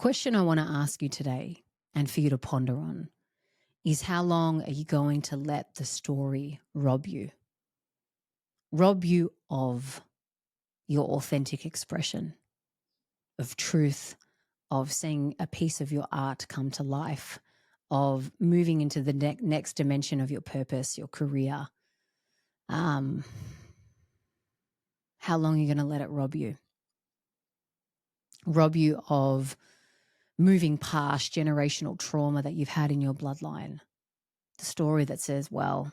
question I want to ask you today and for you to ponder on is how long are you going to let the story rob you? Rob you of your authentic expression, of truth, of seeing a piece of your art come to life, of moving into the next dimension of your purpose, your career. How long are you going to let it rob you? Rob you of moving past generational trauma that you've had in your bloodline. The story that says, well,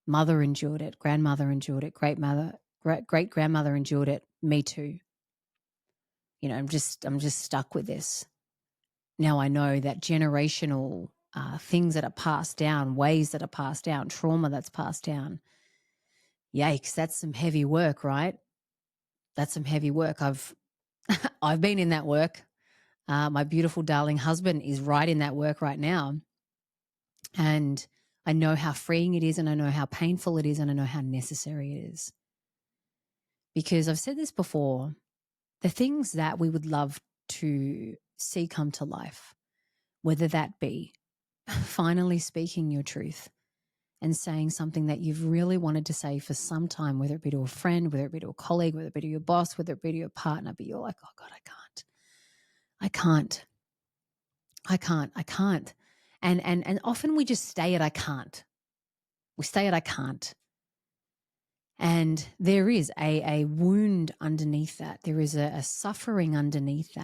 mother endured it, grandmother endured it, great grandmother endured it, me too. I'm just stuck with this. Now I know that generational things that are passed down, ways that are passed down, trauma that's passed down. Yikes, that's some heavy work, right? That's some heavy work. I've been in that work. My beautiful, darling husband is right in that work right now. And I know how freeing it is, and I know how painful it is, and I know how necessary it is. Because I've said this before, the things that we would love to see come to life, whether that be finally speaking your truth and saying something that you've really wanted to say for some time, whether it be to a friend, whether it be to a colleague, whether it be to your boss, whether it be to your partner, but you're like, oh God, I can't. And often we just stay at I can't. We stay at I can't. And there is a wound underneath that. There is a suffering underneath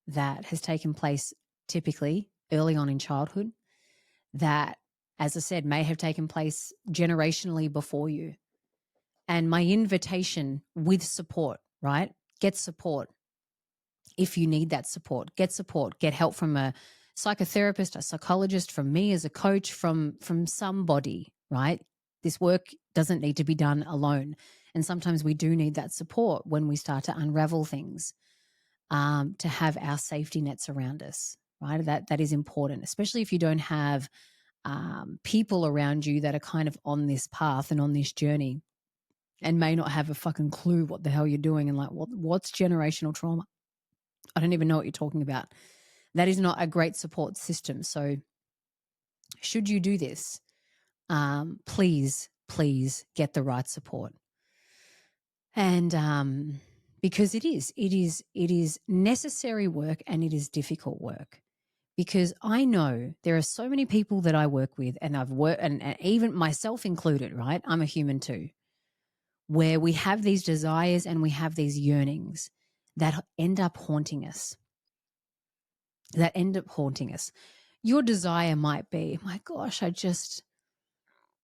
that has taken place typically early on in childhood that, as I said, may have taken place generationally before you. And my invitation with support, right? Get support if you need that support. Get support. Get help from a psychotherapist, a psychologist, from me as a coach, from somebody, right? This work doesn't need to be done alone. And sometimes we do need that support when we start to unravel things, to have our safety nets around us, right? That is important, especially if you don't have people around you that are kind of on this path and on this journey and may not have a fucking clue what the hell you're doing and like, what's generational trauma? I don't even know what you're talking about. That is not a great support system. So should you do this, please get the right support. And because it is necessary work and it is difficult work. Because I know there are so many people that I work with, and I've worked, and even myself included, right? I'm a human too, where we have these desires and we have these yearnings that end up haunting us. Your desire might be, my gosh, I just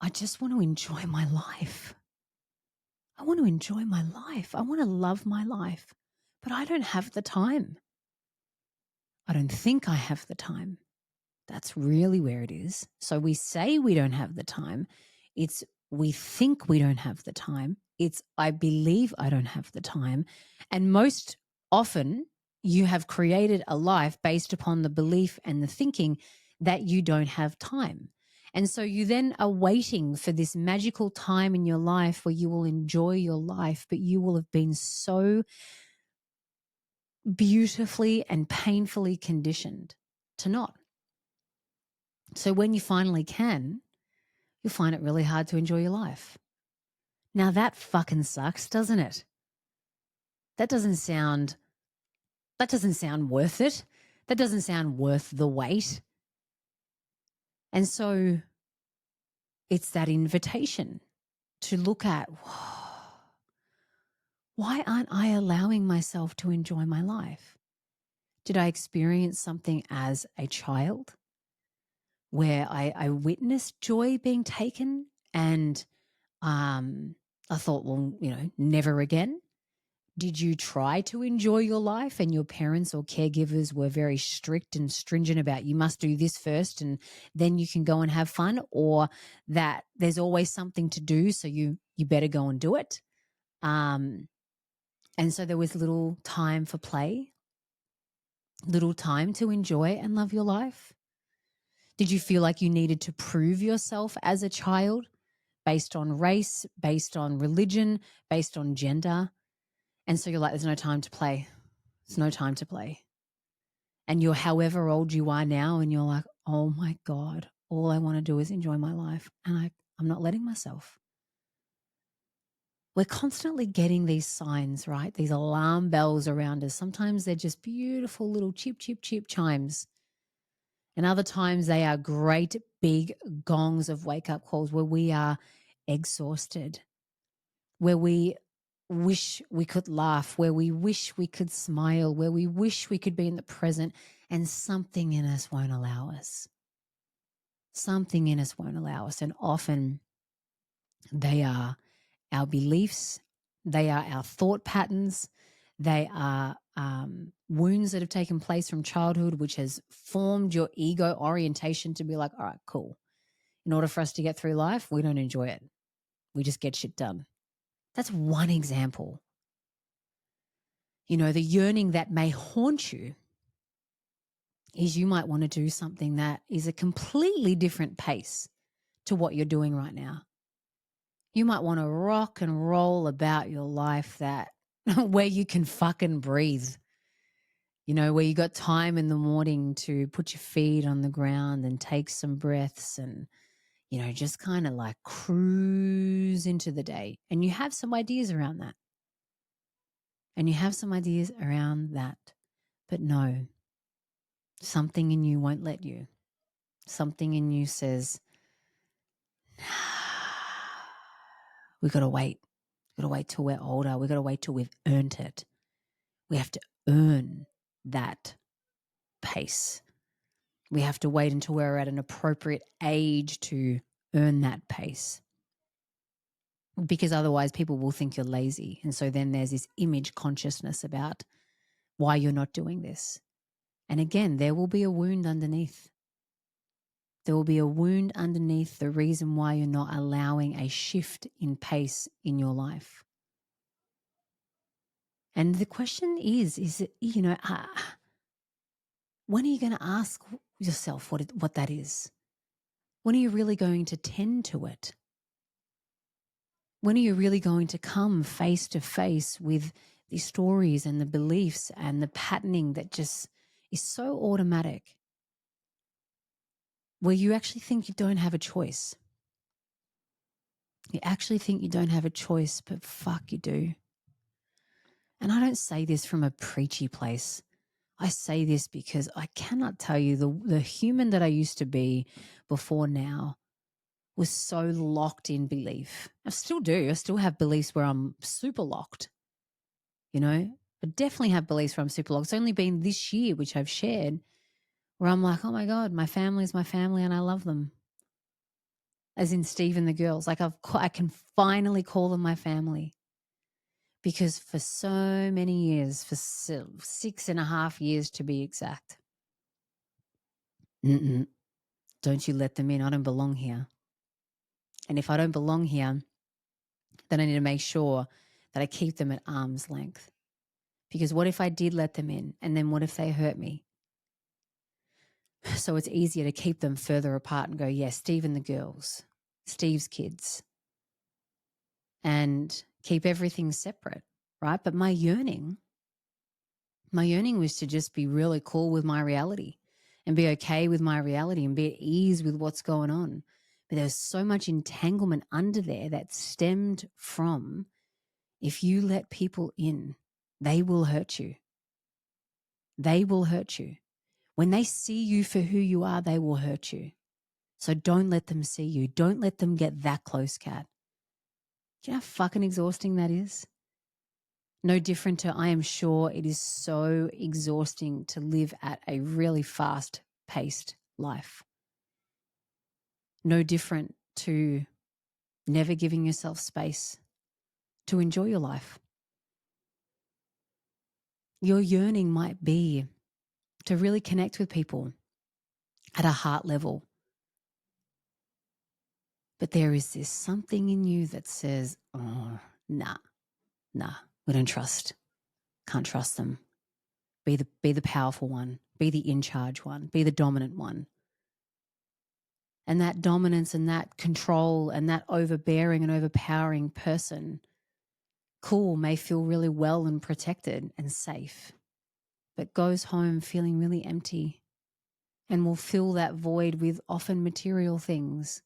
want to enjoy my life. I want to enjoy my life. I want to love my life, but I don't have the time. I don't think I have the time. That's really where it is. So we say we don't have the time. It's we think we don't have the time. It's I believe I don't have the time. And most often you have created a life based upon the belief and the thinking that you don't have time. And so you then are waiting for this magical time in your life where you will enjoy your life, but you will have been so beautifully and painfully conditioned to not. So when you finally can, you'll find it really hard to enjoy your life. Now that fucking sucks, doesn't it? That doesn't sound worth it. That doesn't sound worth the wait. And so it's that invitation to look at, why aren't I allowing myself to enjoy my life? Did I experience something as a child where I witnessed joy being taken and I thought, well, never again? Did you try to enjoy your life and your parents or caregivers were very strict and stringent about you must do this first and then you can go and have fun, or that there's always something to do so you better go and do it? And so there was little time for play, little time to enjoy and love your life. Did you feel like you needed to prove yourself as a child based on race, based on religion, based on gender? And so you're like, there's no time to play. There's no time to play. And you're however old you are now, and you're like, oh my God, all I want to do is enjoy my life. And I'm not letting myself. We're constantly getting these signs, right? These alarm bells around us. Sometimes they're just beautiful little chip, chip, chip chimes. And other times they are great big gongs of wake up calls where we are exhausted, where we wish we could laugh, where we wish we could smile, where we wish we could be in the present, and something in us won't allow us. Something in us won't allow us. And often they are our beliefs, they are our thought patterns, they are wounds that have taken place from childhood, which has formed your ego orientation to be like, all right, cool. In order for us to get through life, we don't enjoy it. We just get shit done. That's one example. You know, the yearning that may haunt you is you might want to do something that is a completely different pace to what you're doing right now. You might want to rock and roll about your life that where you can fucking breathe. You know, where you got time in the morning to put your feet on the ground and take some breaths and, you know, just kind of like cruise into the day. And you have some ideas around that. But no, something in you won't let you. Something in you says, we got to wait. We got to wait till we're older. We got to wait till we've earned it. We have to earn that pace. We have to wait until we're at an appropriate age to earn that pace. Because otherwise people will think you're lazy. And so then there's this image consciousness about why you're not doing this. And again, there will be a wound underneath. There will be a wound underneath the reason why you're not allowing a shift in pace in your life. And the question is you know, when are you going to ask yourself what that is? When are you really going to tend to it? When are you really going to come face to face with the stories and the beliefs and the patterning that just is so automatic, where you actually think you don't have a choice? You actually think you don't have a choice, but fuck, you do. And I don't say this from a preachy place. I say this because I cannot tell you the human that I used to be before now was so locked in belief. I still do. I still have beliefs where I'm super locked, you know. I definitely have beliefs where I'm super locked. It's only been this year, which I've shared, where I'm like, oh my God, my family is my family and I love them. As in Steve and the girls. Like I can finally call them my family. Because for so many years, for 6.5 years to be exact, don't you let them in. I don't belong here. And if I don't belong here, then I need to make sure that I keep them at arm's length. Because what if I did let them in? And then what if they hurt me? So it's easier to keep them further apart and go, yeah, Steve and the girls, Steve's kids, and keep everything separate, right? But my yearning was to just be really cool with my reality and be okay with my reality and be at ease with what's going on. But there's so much entanglement under there that stemmed from, if you let people in, they will hurt you. They will hurt you. When they see you for who you are, they will hurt you. So don't let them see you. Don't let them get that close, Kat. Do you know how fucking exhausting that is? No different to, I am sure it is so exhausting to live at a really fast-paced life. No different to never giving yourself space to enjoy your life. Your yearning might be to really connect with people at a heart level. But there is this something in you that says, oh, nah, we don't trust. Can't trust them. Be the powerful one. Be the in charge one. Be the dominant one. And that dominance and that control and that overbearing and overpowering person, cool, may feel really well and protected and safe. but goes home feeling really empty and will fill that void with often material things,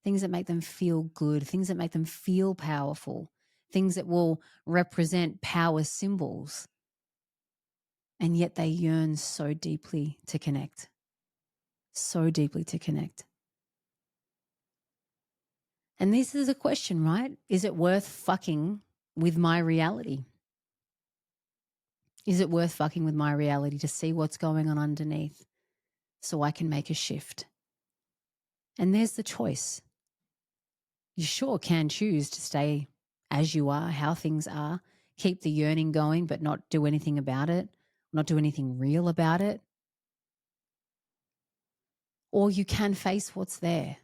things that make them feel good, things that make them feel powerful, things that will represent power symbols. And yet they yearn so deeply to connect, so deeply to connect. And this is a question, right? Is it worth fucking with my reality? Is it worth fucking with my reality to see what's going on underneath so I can make a shift? And there's the choice. You sure can choose to stay as you are, how things are, keep the yearning going, but not do anything about it, not do anything real about it. Or you can face what's there.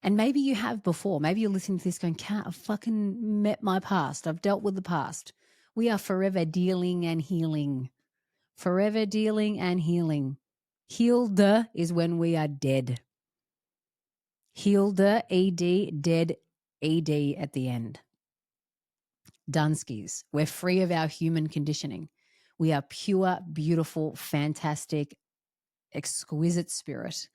And maybe you have before. Maybe you're listening to this going, Kat, I've fucking met my past. I've dealt with the past. We are forever dealing and healing. Forever dealing and healing. Healed is when we are dead. Healed, ED, dead, ED at the end. Dunskies. We're free of our human conditioning. We are pure, beautiful, fantastic, exquisite spirit.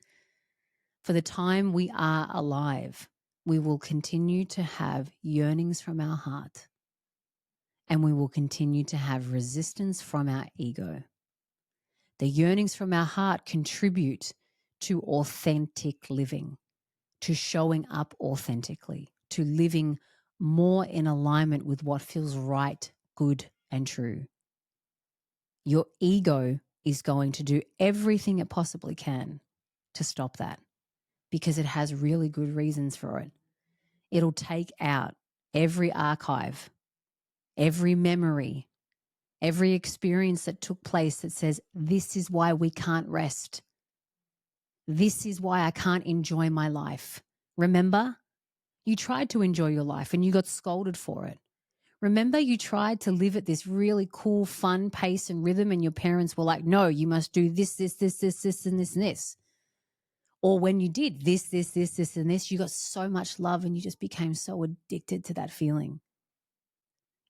For the time we are alive, we will continue to have yearnings from our heart, and we will continue to have resistance from our ego. The yearnings from our heart contribute to authentic living, to showing up authentically, to living more in alignment with what feels right, good, and true. Your ego is going to do everything it possibly can to stop that because it has really good reasons for it. It'll take out every archive, every memory, every experience that took place that says, this is why we can't rest. This is why I can't enjoy my life. Remember? You tried to enjoy your life and you got scolded for it. Remember, you tried to live at this really cool, fun pace and rhythm, and your parents were like, no, you must do this, and this. Or when you did this, and this, you got so much love and you just became so addicted to that feeling.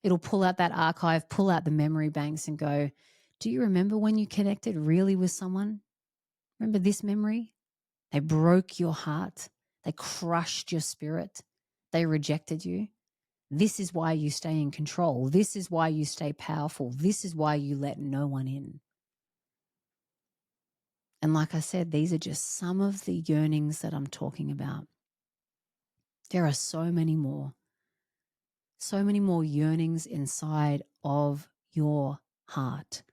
It'll pull out that archive, pull out the memory banks and go, do you remember when you connected really with someone? Remember this memory? They broke your heart. They crushed your spirit. They rejected you. This is why you stay in control. This is why you stay powerful. This is why you let no one in. And like I said, these are just some of the yearnings that I'm talking about. There are so many more yearnings inside of your heart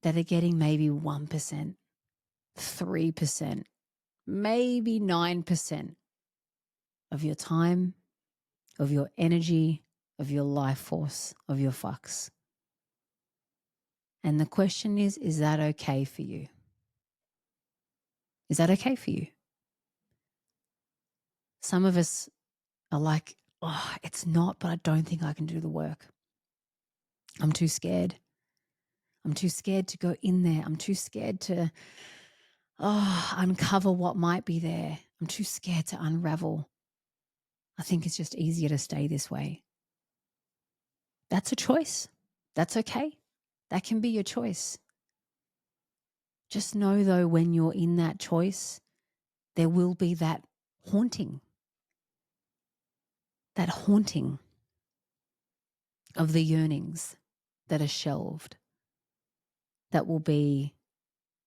that are getting maybe 1%, 3%, maybe 9% of your time, of your energy, of your life force, of your fucks. And the question is that okay for you? Is that okay for you? Some of us are like, oh, it's not, but I don't think I can do the work. I'm too scared. I'm too scared to go in there. I'm too scared to uncover what might be there. I'm too scared to unravel. I think it's just easier to stay this way. That's a choice. That's okay. That can be your choice. Just know, though, when you're in that choice, there will be that haunting of the yearnings that are shelved. That will be,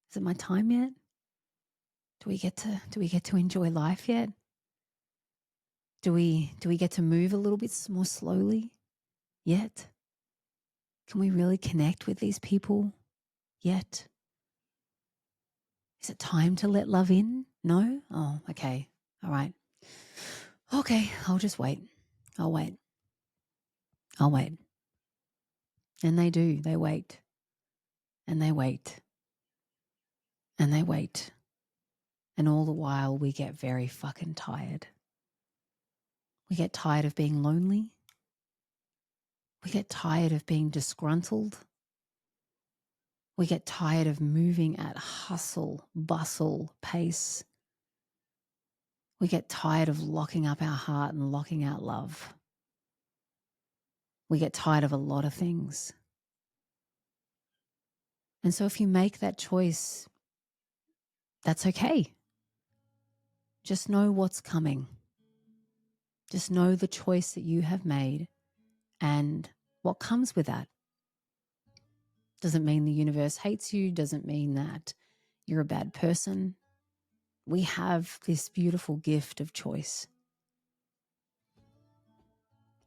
is it my time yet? Do we get to enjoy life yet? Do we get to move a little bit more slowly yet? Can we really connect with these people yet? Is it time to let love in? No? Oh, okay. All right. Okay, I'll just wait. I'll wait. And they do. They wait. And they wait. And they wait. And all the while we get very fucking tired. We get tired of being lonely. We get tired of being disgruntled. We get tired of moving at hustle, bustle, pace. We get tired of locking up our heart and locking out love. We get tired of a lot of things. And so if you make that choice, that's okay. Just know what's coming. Just know the choice that you have made and what comes with that. Doesn't mean the universe hates you, doesn't mean that you're a bad person. We have this beautiful gift of choice.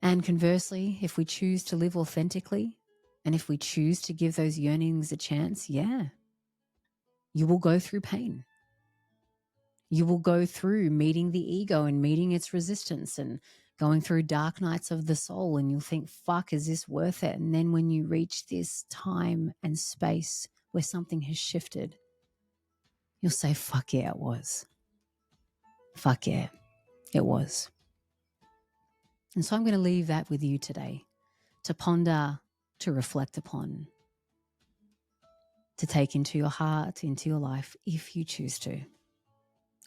And conversely, if we choose to live authentically and if we choose to give those yearnings a chance, yeah, you will go through pain. You will go through meeting the ego and meeting its resistance and going through dark nights of the soul, and you'll think, fuck, is this worth it? And then when you reach this time and space where something has shifted, you'll say, fuck yeah, it was. Fuck yeah, it was. And so I'm going to leave that with you today to ponder, to reflect upon, to take into your heart, into your life, if you choose to.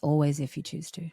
Always if you choose to.